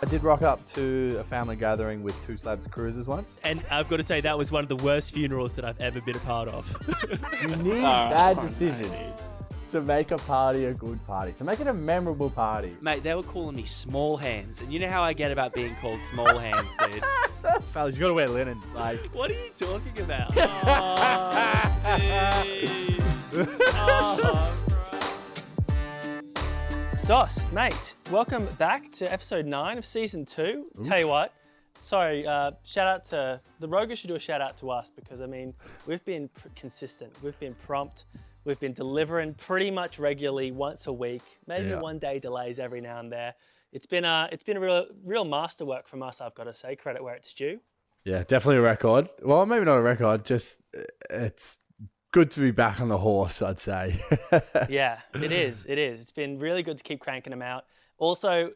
I did rock up to a family gathering with 2 slabs of cruisers once. And I've got to say, that was one of the worst funerals that I've ever been a part of. You need bad decisions to make a party a good party, to make it a memorable party. Mate, they were calling me small hands. And you know how I get about being called small hands, dude? Fellas, you gotta wear linen. Like, What are you talking about? Oh, dude. Oh, Dos, mate, welcome back to episode 9 of season 2. Oof. Tell you what, sorry, shout out to the Roga should do a shout out to us because I mean we've been consistent, we've been prompt, we've been delivering pretty much regularly once a week, maybe one day delays every now and there. It's been a real masterwork from us, I've got to say. Credit where it's due. yeah, definitely a record. Well, maybe not a record. Just it's good to be back on the horse, I'd say. Yeah, it is. It is. It's been really good to keep cranking them out. Also,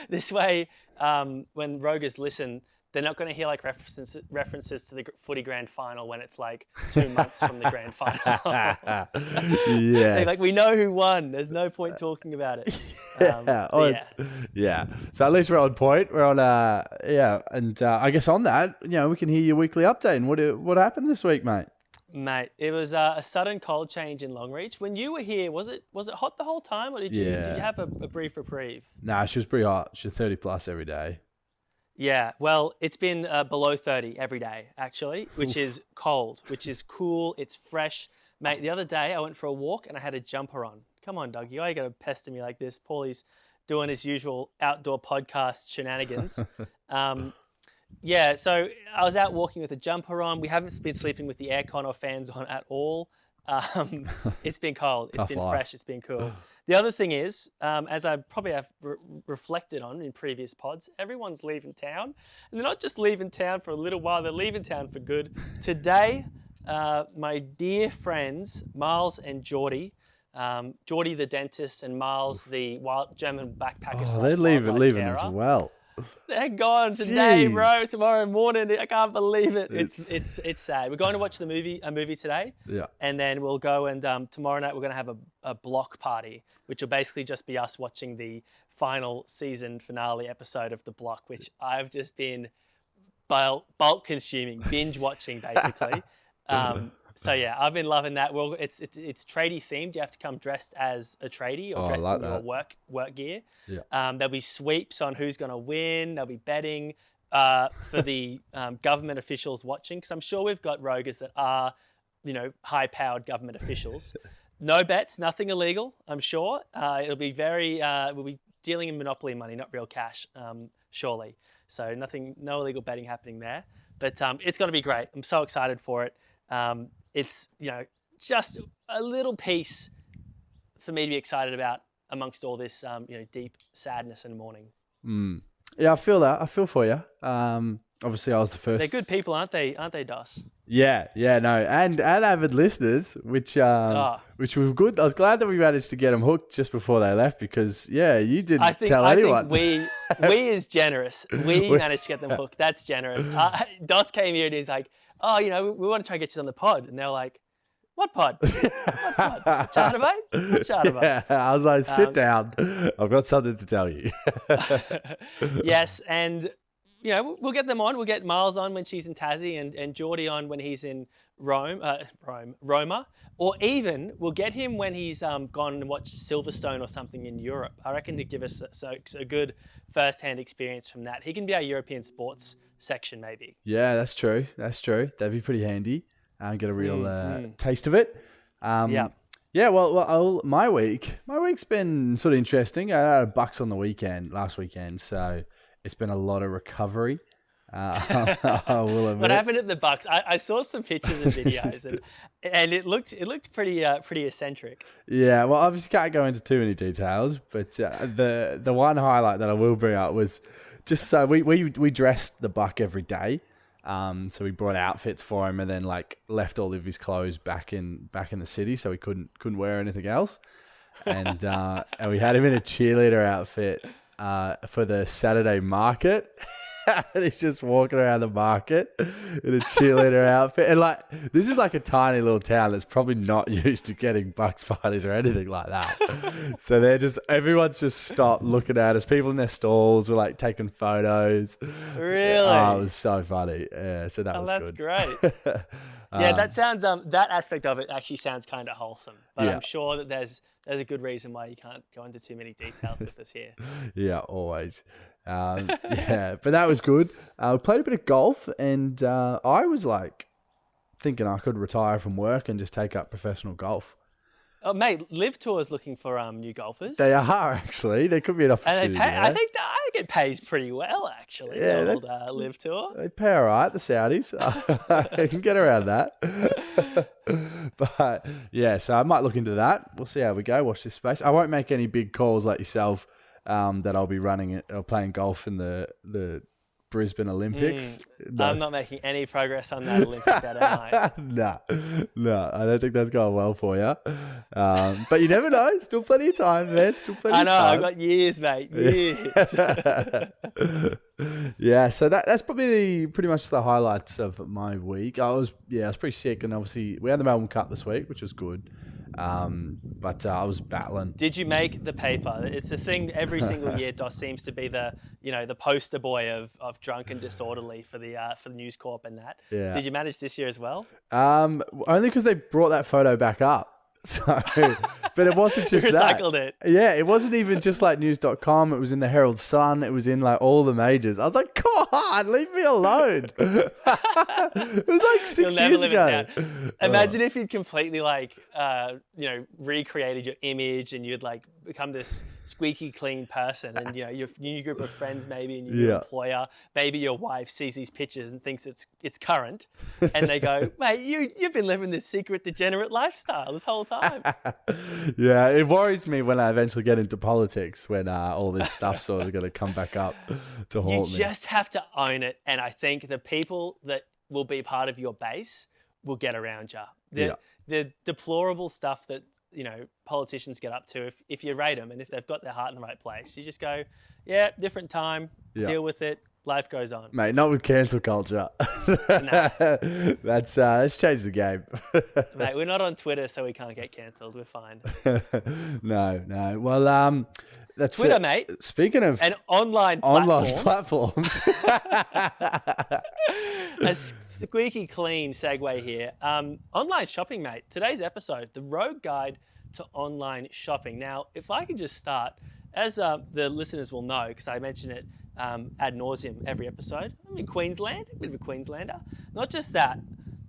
this way, when Roguers listen, they're not going to hear like references to the footy grand final when it's like 2 months from the grand final. Yes. Like, we know who won. There's no point talking about it. Yeah. So at least we're on point. We're on, and I guess on that, we can hear your weekly update. And what happened this week, mate? Mate, it was a sudden cold change in Longreach. When you were here, was it hot the whole time, or did you have a brief reprieve? Nah, she was pretty hot. She was 30 plus every day. Yeah, well, it's been below 30 every day, actually, which is cold, which is cool. It's fresh. Mate, the other day I went for a walk and I had a jumper on. Come on, Doug, you ain't going to pester me like this. Paulie's doing his usual outdoor podcast shenanigans. Yeah, so I was out walking with a jumper on. We haven't been sleeping with the aircon or fans on at all. It's been cold. It's been fresh. It's been cool. The other thing is, as I probably have reflected on in previous pods, everyone's leaving town. And they're not just leaving town for a little while, they're leaving town for good. Today, my dear friends, Miles and Geordie, Geordie the dentist and Miles the wild German backpacker. They're leaving as well. They're gone today, bro. Tomorrow morning. I can't believe it. It's sad. We're going to watch a movie today. Yeah. And then we'll go and tomorrow night we're going to have a block party, which will basically just be us watching the final season finale episode of The Block, which I've just been bulk consuming, binge watching basically. So yeah, I've been loving that. Well, it's tradie themed. You have to come dressed as a tradie or dressed in your work gear. Yeah. There'll be sweeps on who's going to win. There'll be betting for the government officials watching, because I'm sure we've got roguers that are, high-powered government officials. No bets, nothing illegal. I'm sure it'll be we'll be dealing in monopoly money, not real cash, surely. So no illegal betting happening there. But it's going to be great. I'm so excited for it. It's, just a little piece for me to be excited about amongst all this, deep sadness and mourning. Yeah, I feel that. I feel for you. Obviously, I was the first. They're good people, aren't they? Aren't they, Dos? Yeah, no, and avid listeners, which was good. I was glad that we managed to get them hooked just before they left because, you didn't tell anyone. I think we is generous. We managed to get them hooked. That's generous. Dos came here and he's like, oh, we want to try and get you on the pod. And they're like, what pod? What pod? Chatterbait? What Chatterbait? Yeah, I was like, sit down. I've got something to tell you. Yes, and, we'll get them on. We'll get Miles on when she's in Tassie and Geordie on when he's in Roma. Or even we'll get him when he's gone and watched Silverstone or something in Europe. I reckon to give us a good first-hand experience from that. He can be our European sports section maybe. Yeah, that's true. That'd be pretty handy. Get a real taste of it. Yeah, well, my week's been sort of interesting. I had a Bucks on the last weekend, so it's been a lot of recovery. I will admit. What happened at the Bucks? I saw some pictures and videos, and it looked pretty eccentric. Yeah, well, obviously can't go into too many details, but the one highlight that I will bring up was just so we dressed the Buck every day. So we brought outfits for him and then left all of his clothes back in the city, so he couldn't wear anything else. And we had him in a cheerleader outfit for the Saturday market. And he's just walking around the market in a cheerleader outfit. And like, this is like a tiny little town that's probably not used to getting bucks parties or anything like that. So everyone's just stopped looking at us. People in their stalls were like taking photos. Really? Oh, it was so funny. Yeah, so that was that's good. Great. Yeah, that sounds that aspect of it actually sounds kind of wholesome. But Yeah. I'm sure that there's a good reason why you can't go into too many details with us here. Yeah, always. Yeah, but that was good. We played a bit of golf, and I was like thinking I could retire from work and just take up professional golf. Oh, mate, Live Tour is looking for new golfers. They are actually. There could be an opportunity. And they pay, there. I think it pays pretty well, actually. Yeah, the old Live Tour. They pay all right, the Saudis. I can get around that. But yeah, so I might look into that. We'll see how we go. Watch this space. I won't make any big calls like yourself that I'll be running it or playing golf in the Brisbane Olympics. No. I'm not making any progress on that Olympic bet, am I? No, I don't think that's going well for you. But you never know. Still plenty of time, man. Still plenty of time. I know. I've got years, mate. Years. Yeah, so that's probably pretty much the highlights of my week. I was pretty sick, and obviously we had the Melbourne Cup this week, which was good. But I was battling. Did you make the paper? It's the thing every single year. Dos seems to be the poster boy of drunk and disorderly for the News Corp and that. Yeah. Did you manage this year as well? Only because they brought that photo back up. So, but it wasn't just recycled that. it. Yeah, it wasn't even just like news.com. It was in the Herald Sun. It was in like all the majors. I was like, come on, leave me alone. It was like 6 years ago. Imagine if you'd completely recreated your image and you'd like become this squeaky clean person, and your new group of friends maybe, and your employer, maybe your wife sees these pictures and thinks it's current, and they go, mate, you've been living this secret degenerate lifestyle this whole time. Yeah, it worries me when I eventually get into politics, when all this stuff sort of going to come back up to haunt me. You just have to own it, and I think the people that will be part of your base will get around you. The deplorable stuff that politicians get up to, if you rate them and if they've got their heart in the right place, you just go, yeah, different time, deal with it, life goes on. Mate, not with cancel culture. Nah. Let's changed the game. Mate, we're not on Twitter, so we can't get cancelled. We're fine. No. Well, that's Twitter, mate. Speaking of an online platforms. A squeaky clean segue here. Online shopping, mate. Today's episode, the road guide to online shopping. Now, if I could just start, as the listeners will know, because I mention it ad nauseum every episode, I'm in Queensland, a bit of a Queenslander. Not just that,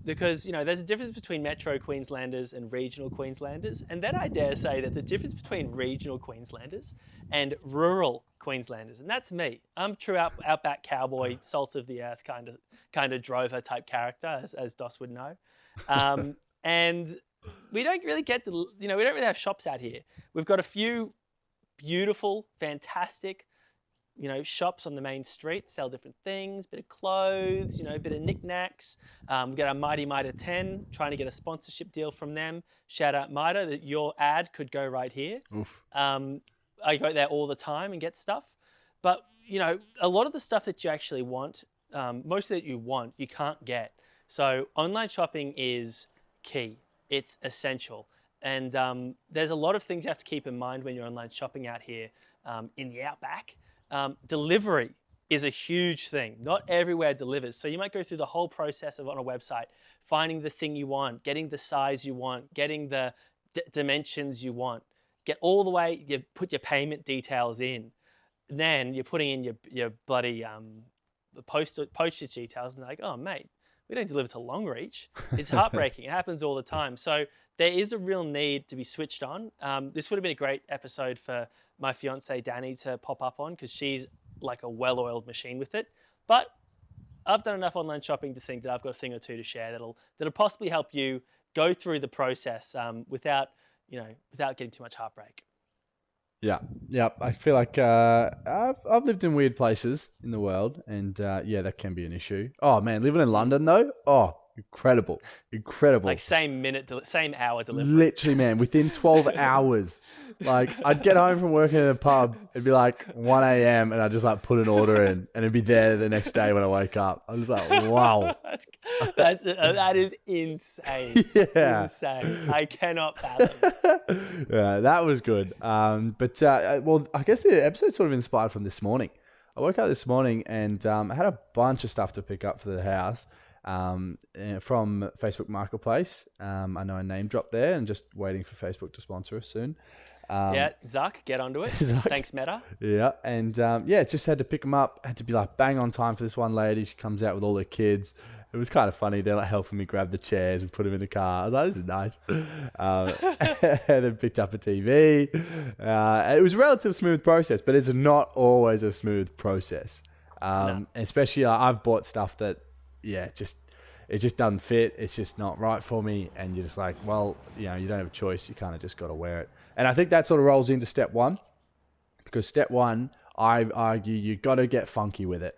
because there's a difference between Metro Queenslanders and regional Queenslanders, and then I dare say there's a difference between regional Queenslanders and rural Queenslanders, and that's me. I'm true outback cowboy, salt of the earth kind of drover type character, as Dos would know, and we don't really get to we don't really have shops out here. We've got a few beautiful, fantastic shops on the main street, sell different things, bit of clothes, a bit of knickknacks. We've got our Mighty Mitre 10, trying to get a sponsorship deal from them. Shout out Mitre, that your ad could go right here. Oof. I go there all the time and get stuff. But, a lot of the stuff that you actually want, most of it you want, you can't get. So online shopping is key. It's essential. And there's a lot of things you have to keep in mind when you're online shopping out here in the outback. Delivery is a huge thing. Not everywhere delivers. So you might go through the whole process on a website, finding the thing you want, getting the size you want, getting the dimensions you want, get all the way, you put your payment details in. And then you're putting in your bloody postage details, and they're like, oh, mate, we don't deliver to Longreach. It's heartbreaking. It happens all the time. So there is a real need to be switched on. This would have been a great episode for my fiance Danny to pop up on, because she's like a well-oiled machine with it. But I've done enough online shopping to think that I've got a thing or two to share that'll possibly help you go through the process without getting too much heartbreak. Yeah. I feel like I've lived in weird places in the world, and that can be an issue. Oh man, living in London though, incredible. Like same hour delivery. Literally, man, within 12 hours. Like, I'd get home from working in a pub, it'd be like 1 a.m. and I'd just like put an order in and it'd be there the next day when I wake up. I was like, wow. That is insane. Yeah. Insane. I cannot fathom. Yeah, that was good. Well, I guess the episode sort of inspired from this morning. I woke up this morning and I had a bunch of stuff to pick up for the house from Facebook Marketplace. I know a name drop there and just waiting for Facebook to sponsor us soon. Zuck, get onto it. Thanks, Meta. Yeah, and just had to pick them up. Had to be like bang on time for this one lady. She comes out with all her kids. It was kind of funny. They're like helping me grab the chairs and put them in the car. I was like, this is nice. And then picked up a TV. It was a relatively smooth process, but it's not always a smooth process. No. Especially I've bought stuff that, it just doesn't fit. It's just not right for me. And you're just like, well, you don't have a choice. You kind of just got to wear it. And I think that sort of rolls into step one, because step one, I argue you got to get funky with it.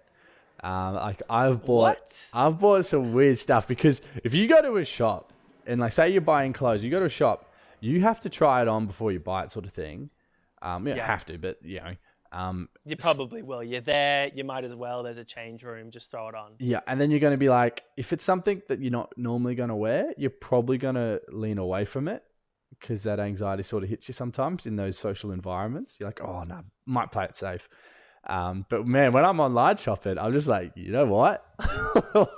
I've bought some weird stuff, because if you go to a shop and like say you're buying clothes, you go to a shop, you have to try it on before you buy it, sort of thing. You don't have to, but you probably will. You're there, you might as well. There's a change room, just throw it on. Yeah, and then you're going to be like, if it's something that you're not normally going to wear, you're probably going to lean away from it, because that anxiety sort of hits you sometimes in those social environments. You're like, oh no, might play it safe. But man, when I'm online shopping, I'm just like, you know what?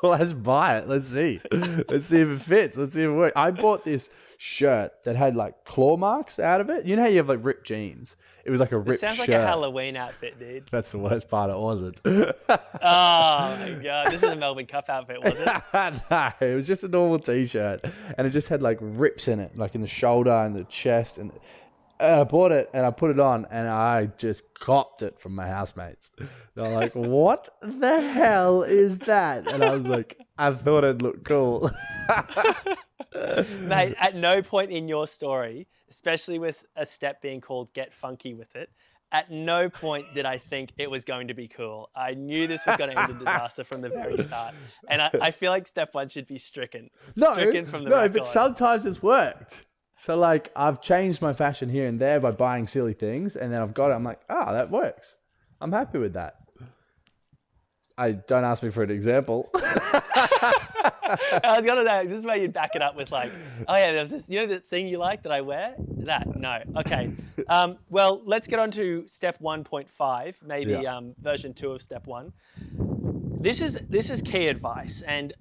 Let's buy it. Let's see. Let's see if it fits. Let's see if it works. I bought this shirt that had like claw marks out of it. You know how you have like ripped jeans? It was like a ripped shirt. Sounds like a Halloween outfit, dude. That's the worst part. It wasn't. Oh my God. This is a Melbourne Cup outfit, was it? No, it was just a normal t-shirt. And it just had like rips in it, like in the shoulder and the chest. And I bought it and I put it on and I just copped it from my housemates. They're like, what the hell is that? And I was like, I thought it'd look cool. Mate, at no point in your story, especially with a step being called get funky with it, at no point did I think it was going to be cool. I knew this was going to end in disaster from the very start. And I feel like step one should be stricken. Stricken from the but sometimes it's worked. So like I've changed my fashion here and there by buying silly things, and then I've got it. I'm like, that works. I'm happy with that. Don't ask me for an example. I was gonna say, this is where you'd back it up with like, oh yeah, there's this, the thing you like that I wear? That, no. Okay. Well, let's get on to step 1.5, maybe version 2 of step 1. This is key advice, and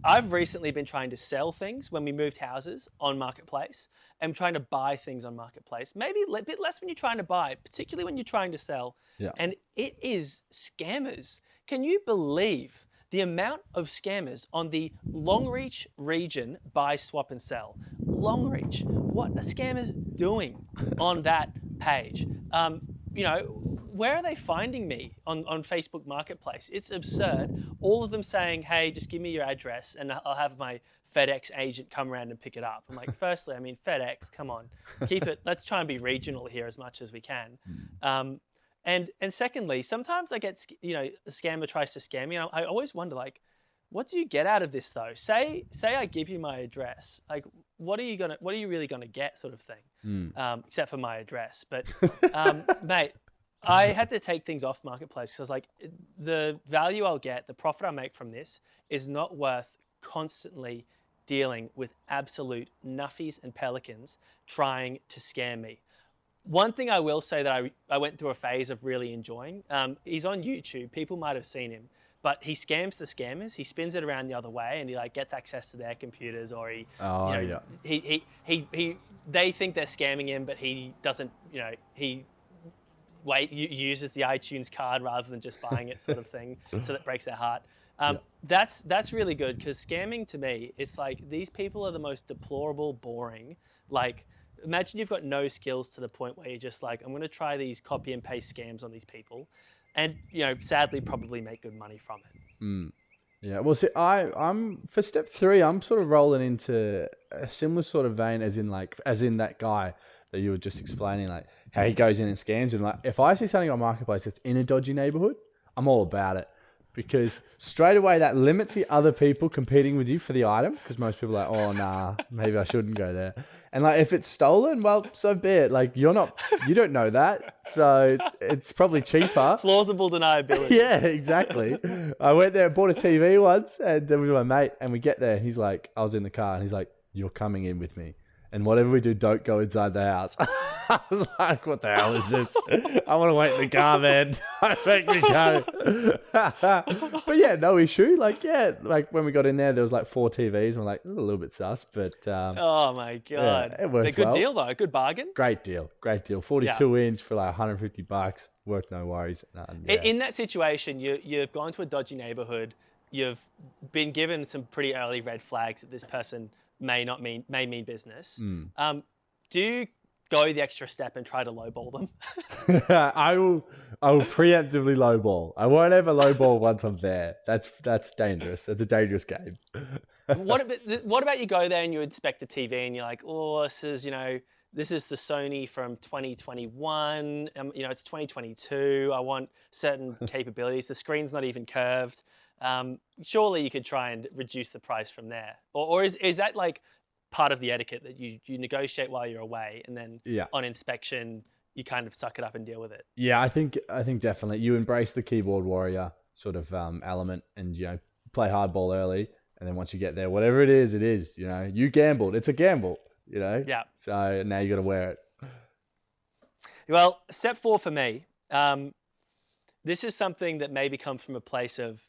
I've recently been trying to sell things when we moved houses on Marketplace. I'm trying to buy things on Marketplace. Maybe a bit less when you're trying to buy, particularly when you're trying to sell. Yeah. And it is scammers. Can you believe the amount of scammers on the Longreach region buy, swap and sell? Longreach, what are scammers doing on that page? Where are they finding me on Facebook Marketplace? It's absurd. All of them saying, hey, just give me your address and I'll have my FedEx agent come around and pick it up. I'm like, firstly, FedEx, come on, keep it. Let's try and be regional here as much as we can. And secondly, sometimes I get, a scammer tries to scam me. I always wonder, like, what do you get out of this though? Say I give you my address. Like, what are you really gonna get, sort of thing? Except for my address. But mate, I had to take things off Marketplace because like the value I'll get, the profit I make from this is not worth constantly dealing with absolute nuffies and pelicans trying to scam me. One thing I will say that I went through a phase of really enjoying, he's on YouTube, people might have seen him, but he scams the scammers. He spins it around the other way and he like gets access to their computers, or they think they're scamming him, but he doesn't, he uses the iTunes card rather than just buying it, sort of thing. So that breaks their heart. That's really good, because scamming to me, it's like these people are the most deplorable, boring. Like, imagine you've got no skills to the point where you're just like, I'm going to try these copy and paste scams on these people, and sadly probably make good money from it. Yeah, well, see, I'm for step 3, I'm sort of rolling into a similar sort of vein as in that guy that you were just explaining, like how he goes in and scams. And like, if I see something on Marketplace that's in a dodgy neighborhood, I'm all about it. because straight away that limits the other people competing with you for the item, because most people are like, oh, nah, maybe I shouldn't go there. And like, if it's stolen, well, so be it. Like, you don't know that. So it's probably cheaper. Plausible deniability. Yeah, exactly. I went there and bought a TV once and with my mate, and we get there and he's like, I was in the car and he's like, you're coming in with me. And whatever we do, don't go inside the house. I was like, what the hell is this? I want to wait in the car, man. Don't make me go. But yeah, no issue. Like, yeah, like when we got in there was like 4 TVs. And we're like, this is a little bit sus, but... oh, my God. Yeah, it worked good deal, though. Good bargain. Great deal. 42 inch for like $150. Worked no worries. Yeah. In that situation, you've gone to a dodgy neighborhood. You've been given some pretty early red flags that this person may mean business. Do you go the extra step and try to lowball them? I will preemptively lowball. I won't ever lowball once I'm there. That's dangerous. That's a dangerous game. What about you go there and you inspect the TV and you're like, oh, this is the Sony from 2021. It's 2022. I want certain capabilities. The screen's not even curved. Surely you could try and reduce the price from there. Or is that like part of the etiquette that you negotiate while you're away and then on inspection you kind of suck it up and deal with it? Yeah, I think definitely you embrace the keyboard warrior sort of element and play hardball early, and then once you get there, whatever it is, you gambled. It's a gamble, Yeah. So now you got to wear it. Well, step 4 for me. This is something that maybe comes from a place of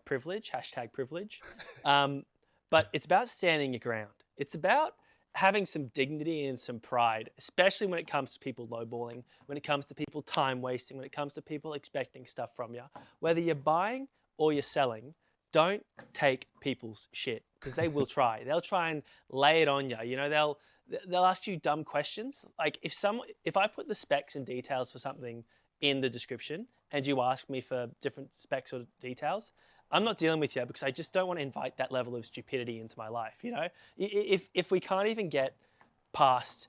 privilege, #privilege. But it's about standing your ground. It's about having some dignity and some pride, especially when it comes to people lowballing, when it comes to people time wasting, when it comes to people expecting stuff from you. Whether you're buying or you're selling, don't take people's shit, because they will try. They'll try and lay it on you. They'll ask you dumb questions. Like if I put the specs and details for something in the description and you ask me for different specs or details, I'm not dealing with you, because I just don't want to invite that level of stupidity into my life. If we can't even get past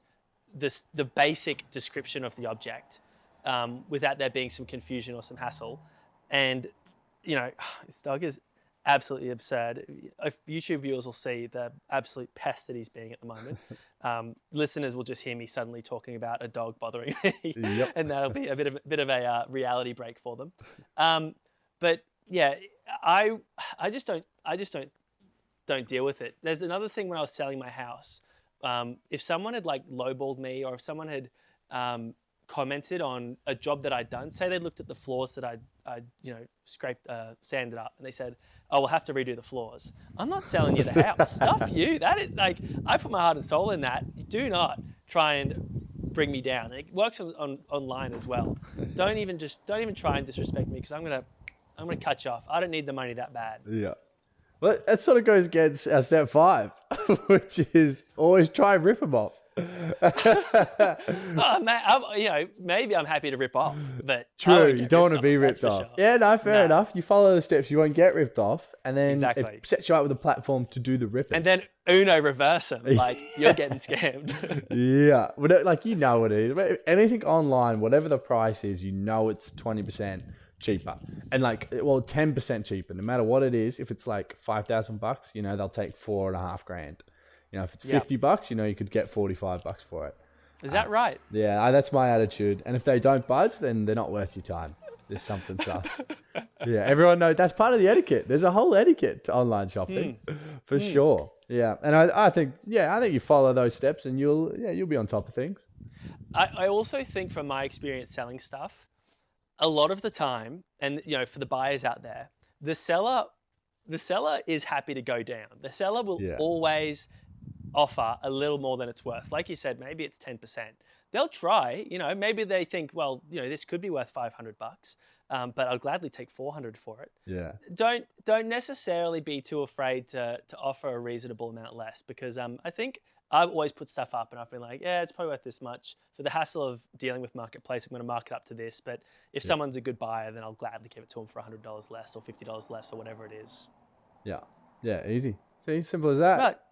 the basic description of the object without there being some confusion or some hassle, and this dog is absolutely absurd. If YouTube viewers will see the absolute pest that he's being at the moment. Listeners will just hear me suddenly talking about a dog bothering me, yep. And that'll be a bit of a reality break for them. But yeah, I just don't deal with it. There's another thing when I was selling my house. If someone had like lowballed me, or if someone had commented on a job that I'd done, say they looked at the floors that I'd scraped, sanded up, and they said, "Oh, we'll have to redo the floors." I'm not selling you the house. Stuff you. That is like, I put my heart and soul in that. Do not try and bring me down. It works online as well. Don't even try and disrespect me, because I'm gonna cut you off. I don't need the money that bad. Yeah. Well, that sort of goes against our step 5, which is always try and rip them off. Maybe I'm happy to rip off, but true, you don't want to be ripped off. Sure. Yeah, no, fair enough. You follow the steps, you won't get ripped off, and then it sets you up with a platform to do the ripping. And then Uno reverse them, like you're getting scammed. Yeah, like what it is. Anything online, whatever the price is, it's 20% cheaper, and 10% cheaper, no matter what it is. If it's like $5,000, they'll take $4,500. If it's $50, you could get $45 for it. Is that right? Yeah, that's my attitude. And if they don't budge, then they're not worth your time. There's something sus. Yeah, everyone knows that's part of the etiquette. There's a whole etiquette to online shopping, for sure. Yeah, and I think you follow those steps, and you'll be on top of things. I also think, from my experience selling stuff, a lot of the time, and for the buyers out there, the seller is happy to go down. The seller will always offer a little more than it's worth. Like you said, maybe it's 10%. They'll try, maybe they think, well, this could be worth $500, but I'll gladly take $400 for it. Yeah. Don't necessarily be too afraid to offer a reasonable amount less, because I think I've always put stuff up and I've been like, yeah, it's probably worth this much. For the hassle of dealing with Marketplace, I'm going to mark it up to this. But if someone's a good buyer, then I'll gladly give it to them for $100 less or $50 less or whatever it is. Yeah. Yeah, easy. See, simple as that. But,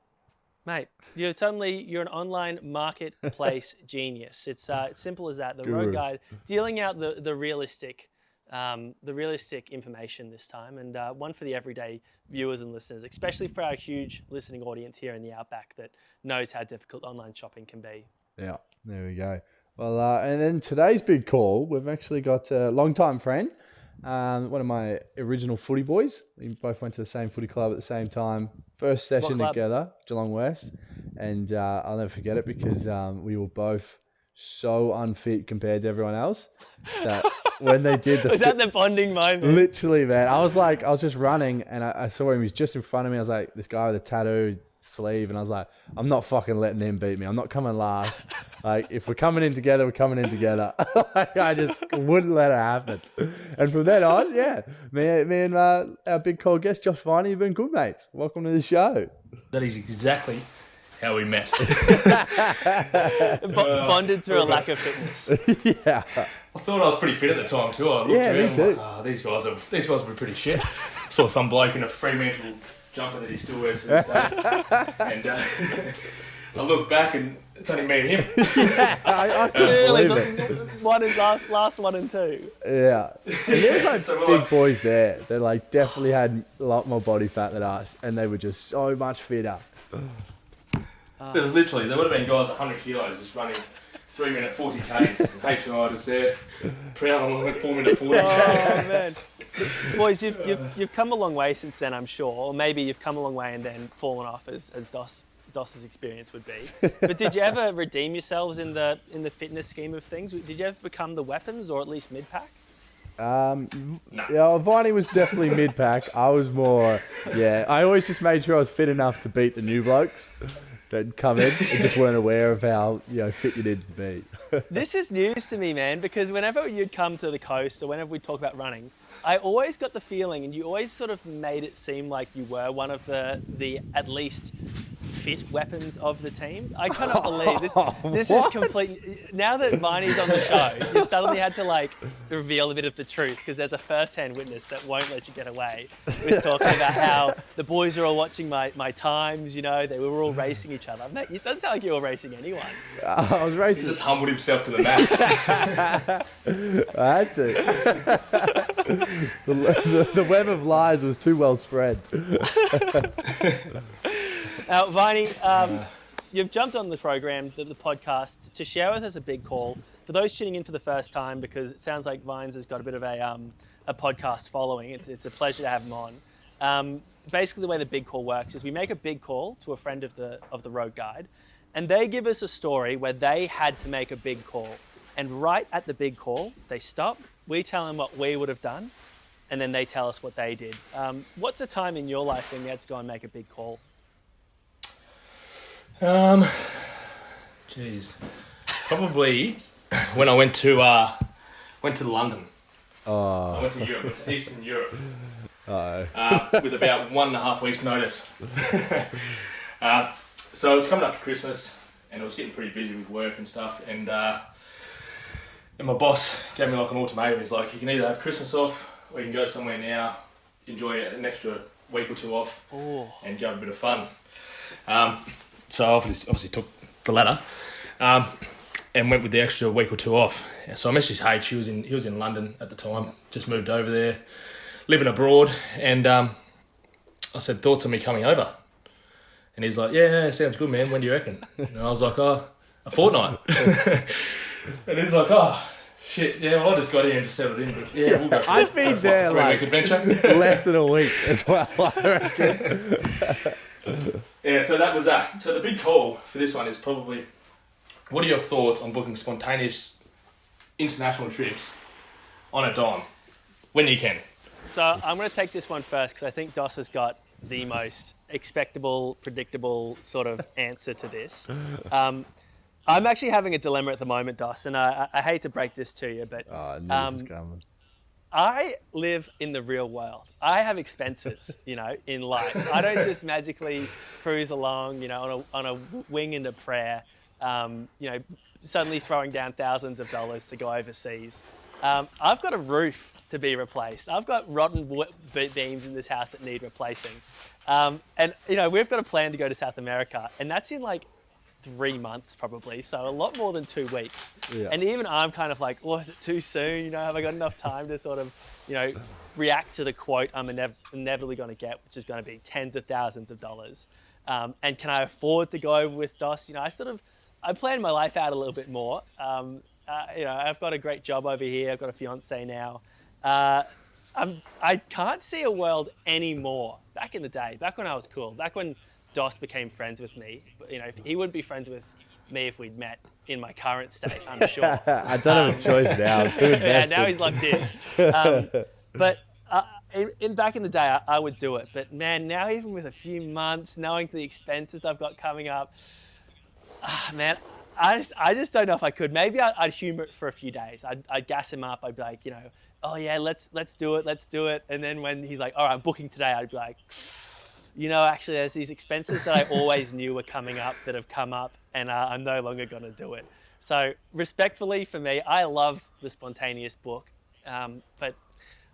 mate, you're an online marketplace genius. It's simple as that. The road guide, dealing out the realistic the realistic information this time, and one for the everyday viewers and listeners, especially for our huge listening audience here in the Outback that knows how difficult online shopping can be. Yeah, there we go. Well, and then today's big call, we've actually got a long-time friend, one of my original footy boys. We both went to the same footy club at the same time. First session together, Geelong West. And I'll never forget it because we were both so unfit compared to everyone else that when they did the... Was that the bonding moment? Literally, man. I was just running and I saw him. He was just in front of me. I was like, this guy with a tattoo sleeve. And I was like, I'm not fucking letting him beat me. I'm not coming last. Like, if we're coming in together, we're coming in together. I just wouldn't let it happen. And from then on, yeah, me and our big call guest, Josh Viney, have been good mates. Welcome to the show. That is exactly how we met. Bonded through a lack of fitness. Yeah. I thought I was pretty fit at the time too. I looked around, me too. Like, these guys will be pretty shit. Saw some bloke in a Fremantle jumper that he still wears to this day. And I looked back and it's only me and him. I couldn't believe it. One is last 1 and 2. Yeah. And there's like big boys there. They like definitely had a lot more body fat than us and they were just so much fitter. There was literally, there would have been guys 100 kilos just running 3-minute 40 Ks and HI just there, prowling along with 4-minute 40. Oh, man. Boys, you've come a long way since then, I'm sure. Or maybe you've come a long way and then fallen off as Doss's experience would be. But did you ever redeem yourselves in the fitness scheme of things? Did you ever become the weapons or at least mid-pack? No. Yeah, Viney was definitely mid-pack. I was more, I always just made sure I was fit enough to beat the new blokes that come in and just weren't aware of how fit you needed to be. This is news to me, man, because whenever you'd come to the coast or whenever we talk about running, I always got the feeling, and you always sort of made it seem like you were one of the at least fit weapons of the team. I cannot believe this. This is complete. Now that Viney's on the show, you suddenly had to like reveal a bit of the truth because there's a first-hand witness that won't let you get away with talking about how the boys are all watching my times. They were all racing each other. Mate, it doesn't sound like you were racing anyone. I was racing. He just humbled himself to the max. I had to. The web of lies was too well spread. Now, Viney, you've jumped on the program, the podcast, to share with us a big call. For those tuning in for the first time, because it sounds like Vines has got a bit of a podcast following, it's a pleasure to have him on. Basically, the way the big call works is we make a big call to a friend of the road guide, and they give us a story where they had to make a big call. And right at the big call, they stop, we tell them what we would have done, and then they tell us what they did. What's a time in your life when you had to go and make a big call? Probably when I went to London. Oh. So I went to Europe, to Eastern Europe. Uh-oh. With about 1.5 weeks' notice. So it was coming up to Christmas, and I was getting pretty busy with work and stuff, and my boss gave me like an ultimatum. He's like, you can either have Christmas off, or you can go somewhere now, enjoy an extra week or two off, and go have a bit of fun. So I obviously took the latter, and went with the extra week or two off. So I messaged H. He was in London at the time, just moved over there, living abroad, and I said, thoughts on me coming over? And he's like, yeah, sounds good, man. When do you reckon? And I was like, a fortnight. And he's like, oh, shit, yeah, well, I just got here and just settled in. But yeah, we'll go for I've been there like adventure. less than a week as well, I reckon. Yeah, so that was that. So the big call for this one is probably, what are your thoughts on booking spontaneous international trips on a dime when you can? So I'm going to take this one first because I think Doss has got the most expectable, predictable sort of answer to this. I'm actually having a dilemma at the moment, Doss, and I hate to break this to you, but I knew this was coming. I live in the real world. I have expenses, in life. I don't just magically cruise along, on a wing and a prayer, suddenly throwing down thousands of dollars to go overseas. I've got a roof to be replaced. I've got rotten beams in this house that need replacing. And we've got a plan to go to South America, and that's in like 3 months probably, so a lot more than 2 weeks. Yeah. And even I'm kind of like, well, is it too soon? You know, have I got enough time to sort of, you know, react to the quote I'm inevitably going to get, which is going to be tens of thousands of dollars? And can I afford to go with DOS? You know, I planned my life out a little bit more. You know, I've got a great job over here. I've got a fiance now. I can't see a world anymore. Back in the day, back when I was cool, back when DOS became friends with me, you know, he wouldn't be friends with me if we'd met in my current state, I'm sure. I don't have a choice now. I'm too invested. Yeah, now he's locked in. But back in the day, I would do it. But man, now even with a few months, knowing the expenses I've got coming up, man, I just don't know if I could. Maybe I'd humor it for a few days. I'd gas him up. I'd be like, you know, oh yeah, let's do it. And then when he's like, all right, I'm booking today, I'd be like, you know, actually there's these expenses that I always knew were coming up that have come up, and I'm no longer going to do it. So respectfully for me, I love the spontaneous book, but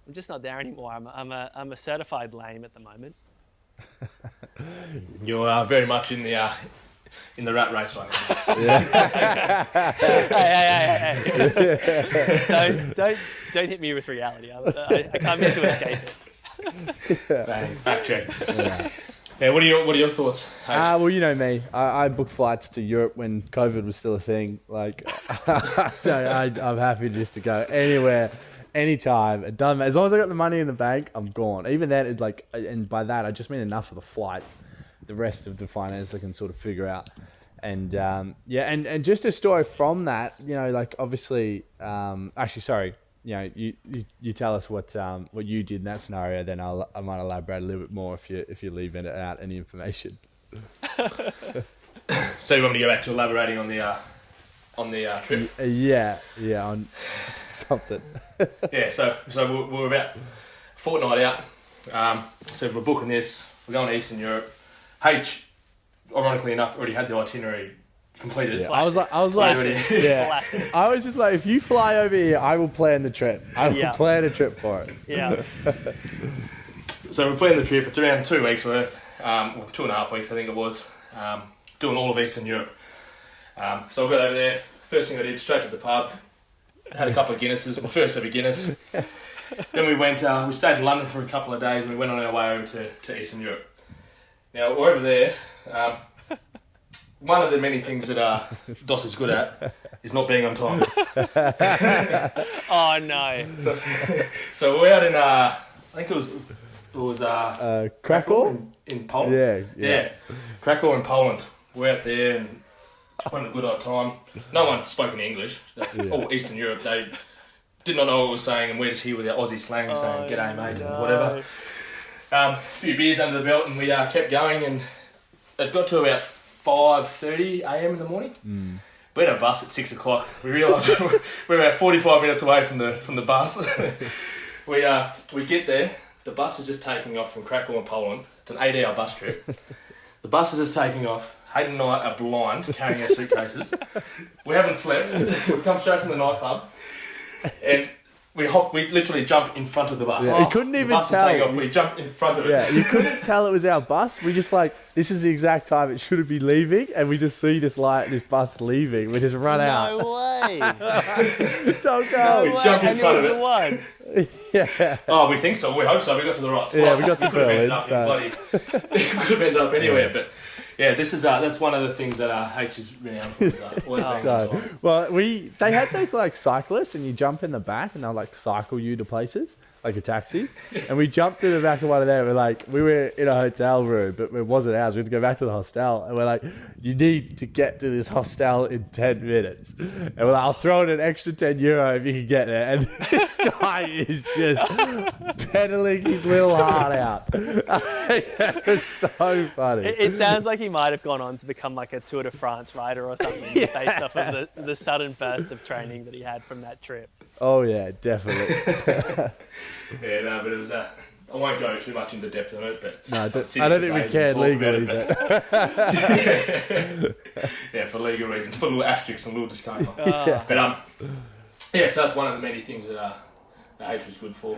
I'm just not there anymore. I'm a certified lame at the moment. You're very much in the rat race right now. Hey. Don't hit me with reality. I can't mean to escape it. Bang, fact check. Yeah, what are your thoughts? Well, you know me. I booked flights to Europe when COVID was still a thing. Like, so I'm happy just to go anywhere, anytime. It doesn't matter. As long as I got the money in the bank, I'm gone. Even then, it's like, and by that I just mean enough of the flights. The rest of the finance I can sort of figure out. And and just a story from that, you know, like obviously, actually, sorry, you know, you tell us what you did in that scenario, then I might elaborate a little bit more if you leave out any information. So you want me to go back to elaborating on the trip? Yeah, on something. Yeah, so we're about a fortnight out. So we're booking this. We're going to Eastern Europe. H, ironically enough, already had the itinerary completed. Yeah. I was like, yeah. Classic. I was just like, if you fly over here, I will plan the trip. I will plan a trip for us. Yeah. So we're planning the trip. It's around 2 weeks worth, or 2.5 weeks, I think it was. Doing all of Eastern Europe. So I got over there. First thing I did, straight to the pub. Had a couple of Guinnesses. My first ever Guinness. Then we went. We stayed in London for a couple of days, and we went on our way over to Eastern Europe. Now, we're over there. One of the many things that DOS is good at is not being on time. Oh, no. So we're out in, I think it was Krakow? In Poland? Yeah. Krakow in Poland. We're out there and having a good old time. No one spoke in English. All Eastern Europe, they did not know what we were saying, and we're just here with our Aussie slang saying, g'day mate, and whatever. A few beers under the belt, and we kept going, and it got to about 5:30 a.m. in the morning. We had a bus at 6 o'clock. We realised we're about 45 minutes away from the bus. We get there. The bus is just taking off from Krakow in Poland. It's an 8-hour bus trip. The bus is just taking off. Hayden and I are blind, carrying our suitcases. We haven't slept. We've come straight from the nightclub, and we literally jump in front of the bus. Yeah. You couldn't even the bus tell. Is taking off, we jump in front of it. Yeah, you couldn't tell it was our bus. We just like, this is the exact time it should be leaving, and we just see this bus leaving. We just run out. No way. Don't go. We jump in front of it. The one. Yeah. Oh, we think so. We hope so. We got to the right spot. Yeah, we got to Berlin. It could have ended up anywhere, but yeah, this is that's one of the things that H is renowned for. Always staying on time. Well, they had those like cyclists, and you jump in the back, and they'll like cycle you to places like a taxi. And we jumped in the back of one of them. We were in a hotel room, but it wasn't ours. We had to go back to the hostel, and we're like, you need to get to this hostel in 10 minutes. And we're like, I'll throw in an extra €10 if you can get there. And this guy is just pedaling his little heart out. It was so funny. It sounds like he might have gone on to become like a Tour de France rider or something, based off of the sudden burst of training that he had from that trip. Oh yeah, definitely. Yeah, no, but it was I won't go too much into depth on it, but no, I don't think we can legally. Yeah, for legal reasons, put a little asterisk and a little disclaimer. Oh. But yeah, so that's one of the many things that the H was good for.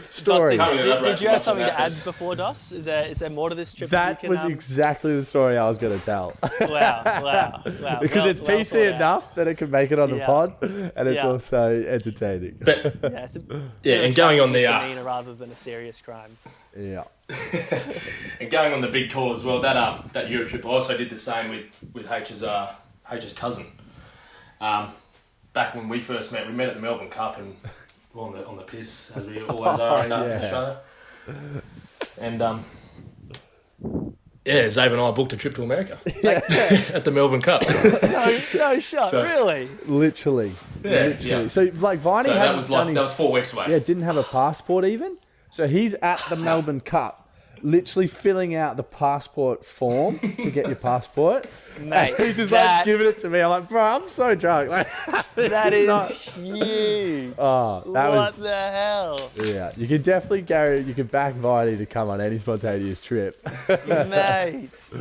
Story. Did you have something to add before Dos? Is there more to this trip? That was exactly the story I was going to tell. Wow. Because it's PC enough that it can make it on the pod, and it's also entertaining. But and going on the rather than a serious crime. Yeah. And going on the big call as well. That Europe trip, I also did the same with H's cousin. Back when we first met, we met at the Melbourne Cup and on the piss, as we always are in Australia. And Zave and I booked a trip to America at the Melbourne Cup. No shot, really? Literally. Yeah. So like Viney that was 4 weeks away. Yeah, didn't have a passport even. So he's at the Melbourne Cup, literally filling out the passport form to get your passport. Mate, and he's just like giving it to me. I'm like, bro, I'm so drunk. Like, that is huge. Oh, what the hell? Yeah, you can definitely you can back Viney to come on any spontaneous trip. Mate, he's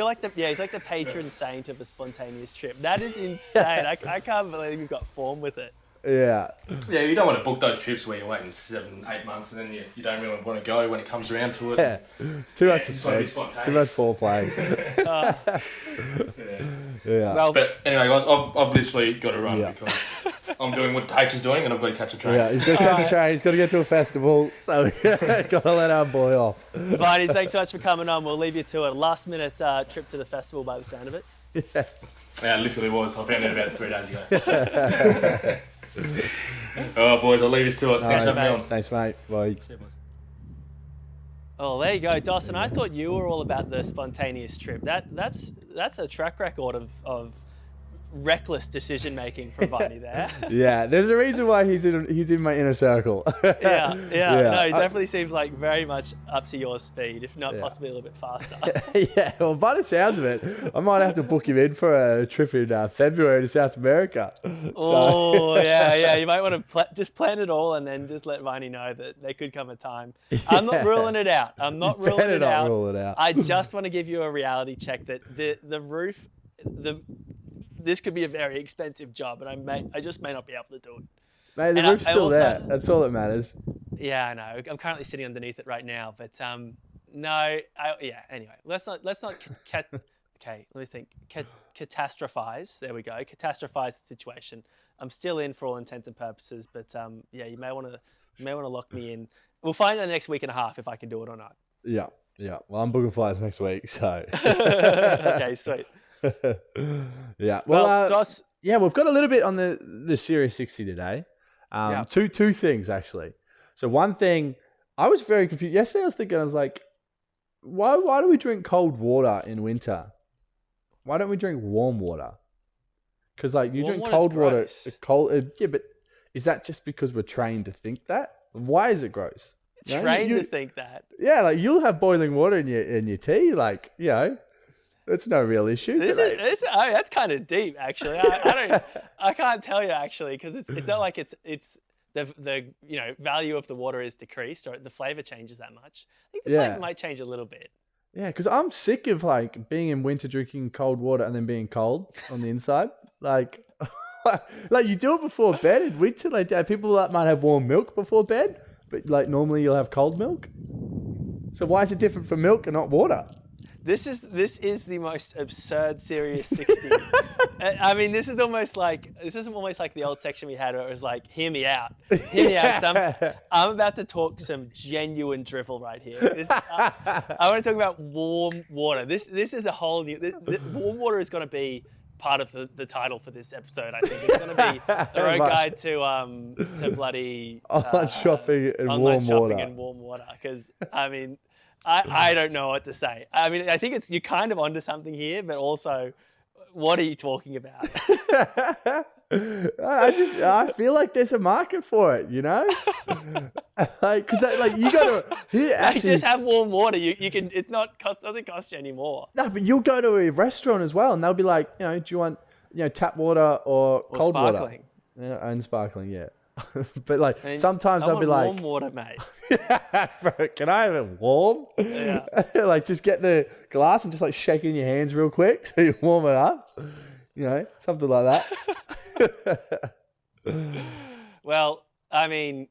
like the patron saint of a spontaneous trip. That is insane. I can't believe you've got form with it. Yeah. Yeah, you don't want to book those trips where you're waiting 7-8 months and then you don't really want to go when it comes around to it. Yeah. It's too much suspense. Too much foreplay. Yeah. Well, but anyway, guys, I've literally got to run because I'm doing what H is doing and I've got to catch a train. Yeah, he's got to catch a train. He's got to get to a festival. So got to let our boy off. Viney, thanks so much for coming on. We'll leave you to it. Last minute trip to the festival by the sound of it. Yeah, it literally was. I found out about it 3 days ago. Oh, boys, I'll leave you to it. Thanks, mate. Bye. See you, boys. Oh, there you go, Dawson. I thought you were all about the spontaneous trip. That's a track record of reckless decision making from Viney there. Yeah, there's a reason why he's in my inner circle. Yeah. No, he definitely seems like very much up to your speed, if not possibly a little bit faster. Yeah, well, by the sounds of it, I might have to book him in for a trip in February to South America. Oh, yeah. You might want to just plan it all and then just let Viney know that there could come a time. I'm not ruling it out. Rule it out. I just want to give you a reality check that the roof, this could be a very expensive job, and I just may not be able to do it. Mate, the roof's still there. That's all that matters. Yeah, I know. I'm currently sitting underneath it right now, but anyway, let's not okay, let me think. Catastrophize. There we go. Catastrophize the situation. I'm still in for all intents and purposes, but you may want to lock me in. We'll find out next week and a half if I can do it or not. Yeah. Well, I'm booking flights next week, so. Okay, sweet. Yeah. Well, Joss. Yeah, we've got a little bit on the Series 60 today. Two things actually. So one thing, I was very confused. Yesterday I was thinking, I was like, why do we drink cold water in winter? Why don't we drink warm water? Because like you drink cold water, but is that just because we're trained to think that? Why is it gross? Trained to think that. Yeah, like you'll have boiling water in your tea, like it's no real issue. That's kind of deep, actually. I can't tell you actually because it's not like it's the value of the water is decreased or the flavor changes that much. I think the flavor might change a little bit. Yeah, because I'm sick of like being in winter drinking cold water and then being cold on the inside. Like you do it before bed in winter. Like people that might have warm milk before bed, but like normally you'll have cold milk. So why is it different for milk and not water? This is the most absurd Serious 60. I mean, this is almost like the old section we had where it was like, hear me out. Hear me out. 'Cause I'm about to talk some genuine drivel right here. I want to talk about warm water. This is a whole new... warm water is going to be part of the title for this episode, I think. It's going to be the road guide to bloody... online shopping and warm water. Because, I mean... I don't know what to say. I mean, I think you're kind of onto something here, but also, what are you talking about? I feel like there's a market for it, because you got to actually just have warm water. You can. It's not doesn't cost you any more. No, but you'll go to a restaurant as well, and they'll be like, do you want tap water or cold sparkling? Water? Yeah, and sparkling, yeah. But sometimes they'll be like, warm water, mate. Bro, can I have it warm? Yeah. Just get the glass and just shaking your hands real quick so you warm it up. Something like that. Well, I mean,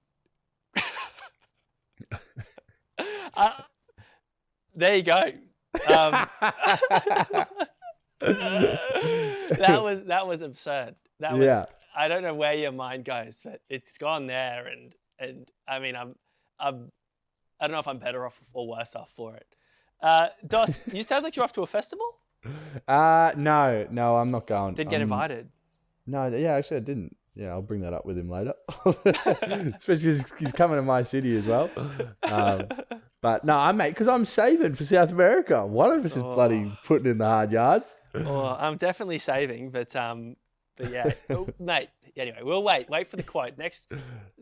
There you go. That was absurd. That was. I don't know where your mind goes, but it's gone there, and I mean, I don't know if I'm better off or worse off for it. Dos, you sound like you're off to a festival? No, I'm not going. Didn't get invited. No, yeah, actually I didn't. Yeah, I'll bring that up with him later. Especially because he's coming to my city as well. But no, because I'm saving for South America. One of us is bloody putting in the hard yards. I'm definitely saving, but yeah, mate. Anyway, we'll wait for the quote. The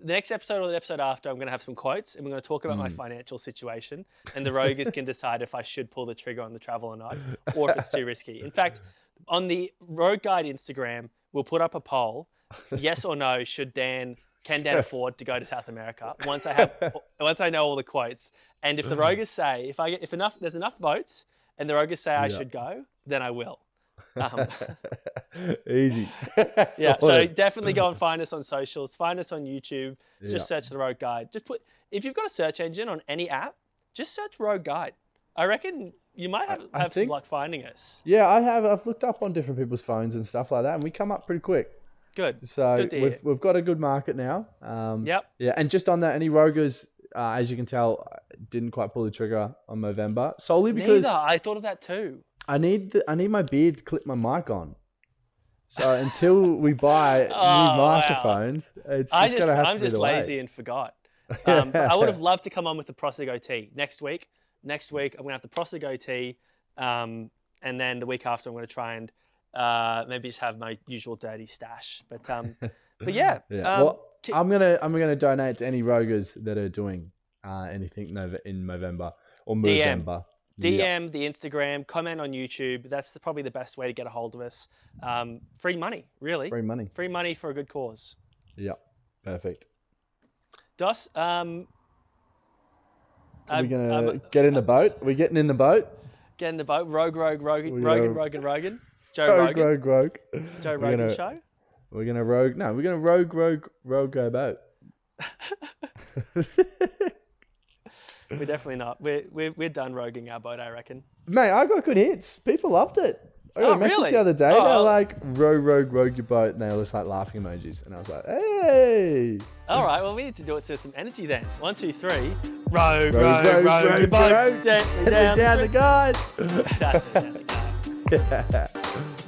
next episode or the episode after, I'm going to have some quotes, and we're going to talk about my financial situation, and the Roguers can decide if I should pull the trigger on the travel or not, or if it's too risky. In fact, on the Rogue Guide Instagram, we'll put up a poll: yes or no, can Dan afford to go to South America? Once I know all the quotes, and if the Roguers say there's enough votes, and the Roguers say I should go, then I will. Easy. Yeah, so definitely go and find us on socials, find us on YouTube. Just search the Rogue Guide. If you've got a search engine on any app, just search Rogue Guide. I reckon you might have some luck finding us. Yeah, I've looked up on different people's phones and stuff like that, and we come up pretty quick. Good. So we've got a good market now. Yep. Yeah, and just on that, any Roguers, as you can tell, didn't quite pull the trigger on Movember solely because I thought of that too. I need my beard to clip my mic on. So until we buy new microphones, it's just gonna have to be the way. I'm just lazy and forgot. I would have loved to come on with the Prosser goatee next week. Next week I'm gonna have the Prosser goatee, and then the week after I'm gonna try and maybe just have my usual dirty stash. But yeah. Well, I'm gonna donate to any Roguers that are doing anything in November or Movember. DM the Instagram, comment on YouTube. That's probably the best way to get a hold of us. Free money, really. Free money for a good cause. Yeah, perfect. Dos, are we gonna get in the boat? Are we getting in the boat? Get in the boat. Rogan. Joe Rogan. Joe Rogan show. We're gonna rogue. No, we're gonna rogue go boat. We're definitely not. We're done roguing our boat, I reckon. Mate, I got good hits. People loved it. I got a message the other day. They were like, rogue your boat. And they were just like laughing emojis. And I was like, hey. All right, well, we need to do it with some energy then. 1, 2, 3. Rogue your boat. Gently down the guide. That's it, down the guide. Yeah.